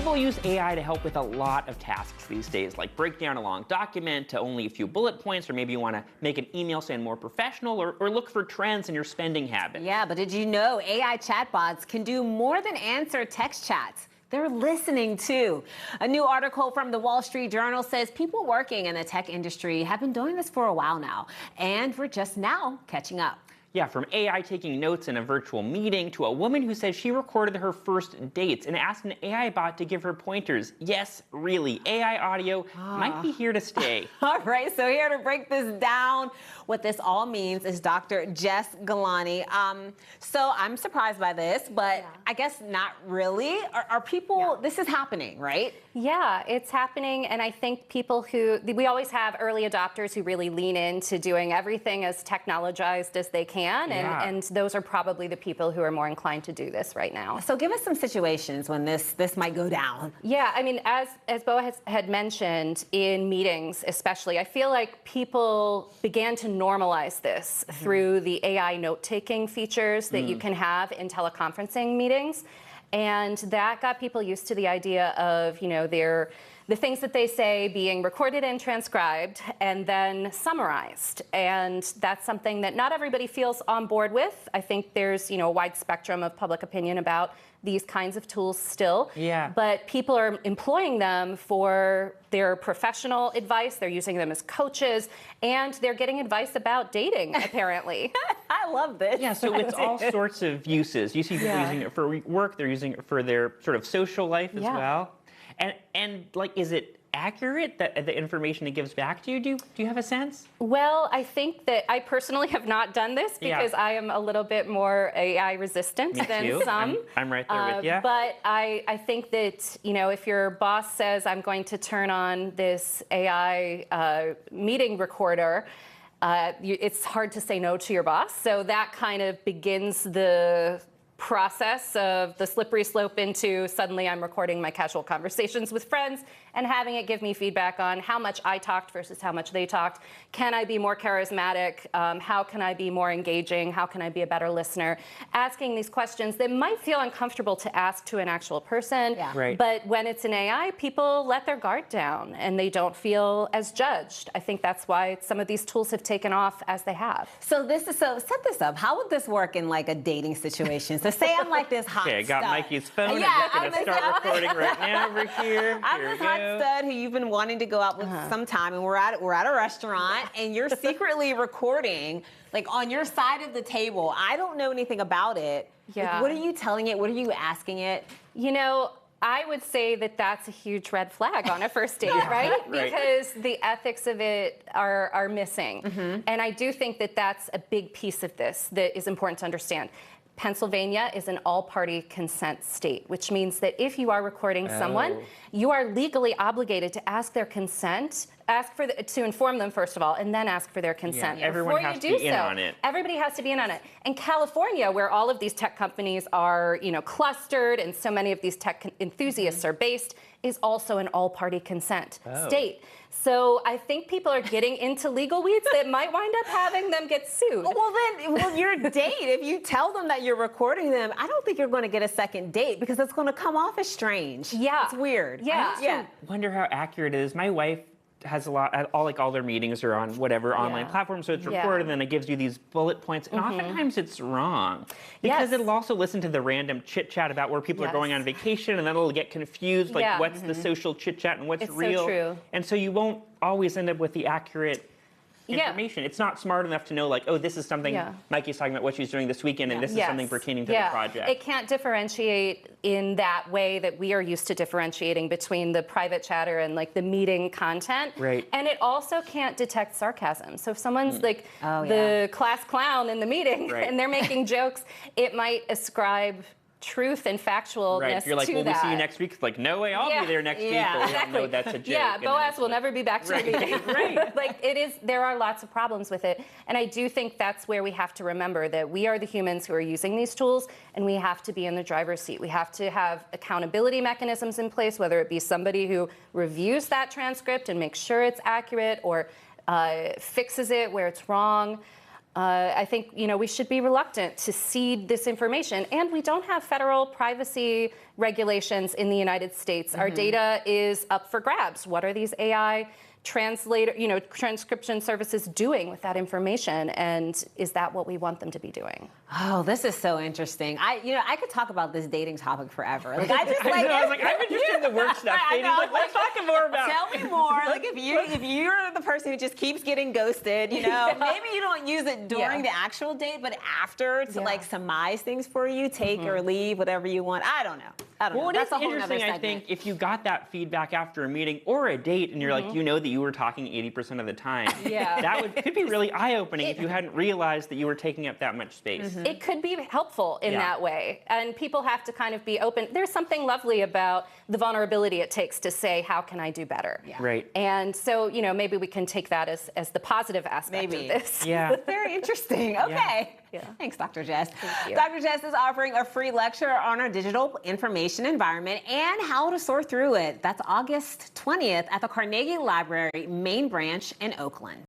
People use AI to help with a lot of tasks these days, like break down a long document to only a few bullet points, or maybe you want to make an email sound more professional, or look for trends in your spending habits. Yeah, but did you know AI chatbots can do more than answer text chats? They're listening too. A new article from the Wall Street Journal says people working in the tech industry have been doing this for a while now, and we're just now catching up. Yeah, from AI taking notes in a virtual meeting to a woman who says she recorded her first dates and asked an AI bot to give her pointers. Yes, really, AI audio might be here to stay. All right, so here to break this down, what this all means is Dr. Jess Galani. So I'm surprised by this, but I guess not really. Are people, this is happening, right? Yeah, it's happening, and I think people we always have early adopters who really lean into doing everything as technologized as they can. And those are probably the people who are more inclined to do this right now. So give us some situations when this might go down. Yeah, I mean, as Bo had mentioned, in meetings especially, I feel like people began to normalize this through the AI note-taking features that you can have in teleconferencing meetings. And that got people used to the idea of, the things that they say being recorded and transcribed and then summarized. And that's something that not everybody feels on board with. I think there's, a wide spectrum of public opinion about these kinds of tools still. Yeah. But people are employing them for their professional advice. They're using them as coaches, and they're getting advice about dating, apparently. I love this. Yeah, so it's all sorts of uses. You see people using it for work, they're using it for their sort of social life as well. And like, is it accurate, that the information it gives back to you? Do you have a sense? Well, I think that I personally have not done this because I am a little bit more AI resistant than some. I'm right there with you. But I think that, if your boss says, I'm going to turn on this AI meeting recorder, it's hard to say no to your boss. So that kind of begins the process of the slippery slope into suddenly I'm recording my casual conversations with friends and having it give me feedback on how much I talked versus how much they talked. Can I be more charismatic? How can I be more engaging? How can I be a better listener? Asking these questions that might feel uncomfortable to ask to an actual person, but when it's an AI, people let their guard down and they don't feel as judged. I think that's why some of these tools have taken off as they have. So set this up. How would this work in like a dating situation? So say I'm like this hot I got stud. Mikey's phone. I'm going to start recording right now over here. I'm this hot stud who you've been wanting to go out with some time, and we're at a restaurant, and you're secretly recording, like on your side of the table. I don't know anything about it. Yeah. Like, what are you telling it? What are you asking it? I would say that that's a huge red flag on a first date, right? Because the ethics of it are missing. And I do think that that's a big piece of this that is important to understand. Pennsylvania is an all-party consent state, which means that if you are recording someone, you are legally obligated to ask their consent, to inform them first of all, and then ask for their consent. Yeah, everyone has to be in on it. Everybody has to be in on it. In California, where all of these tech companies are, clustered, and so many of these tech enthusiasts are based, is also an all-party consent state. So I think people are getting into legal weeds that might wind up having them get sued. Well, your date, if you tell them that you're recording them, I don't think you're going to get a second date because it's going to come off as strange. Yeah. It's weird. Yeah. I wonder how accurate it is. My wife has all their meetings are on whatever online platform, so it's recorded and then it gives you these bullet points, and oftentimes it's wrong because it'll also listen to the random chit chat about where people are going on vacation, and then it'll get confused, like what's the social chit chat and what's real. So true. And so you won't always end up with the accurate information. It's not smart enough to know, like, oh, this is something Mikey's talking about what she's doing this weekend, and this is something pertaining to the project. It can't differentiate in that way that we are used to differentiating between the private chatter and like the meeting content. And it also can't detect sarcasm. So if someone's like the class clown in the meeting and they're making jokes, it might ascribe truth and factualness You're like, to well, that. we see you next week. It's like, no way, I'll be there next week. But we don't know that's a joke. Yeah, Boaz will never be back to the meeting. Like, there are lots of problems with it. And I do think that's where we have to remember that we are the humans who are using these tools, and we have to be in the driver's seat. We have to have accountability mechanisms in place, whether it be somebody who reviews that transcript and makes sure it's accurate or fixes it where it's wrong. I think, we should be reluctant to cede this information. And we don't have federal privacy regulations in the United States. Our data is up for grabs. What are these AI transcription services doing with that information? And is that what we want them to be doing? Oh, this is so interesting. I could talk about this dating topic forever. Like, I'm interested in the work stuff. Let's talk more about. Tell me more. Like, if you're the person who just keeps getting ghosted, maybe you don't use it during the actual date, but after to like surmise things for you, take or leave, whatever you want. I don't know. Well, That's it's interesting, I think, if you got that feedback after a meeting or a date and you're like, that you were talking 80% of the time. That could be really eye-opening if you hadn't realized that you were taking up that much space. It could be helpful in that way. And people have to kind of be open. There's something lovely about the vulnerability it takes to say, how can I do better? Right. And so, maybe we can take that as the positive aspect of this. Yeah. Very interesting. Okay. Thanks, Dr. Jess. Thank you. Dr. Jess is offering a free lecture on our digital information environment and how to sort through it. That's August 20th at the Carnegie Library main branch in Oakland.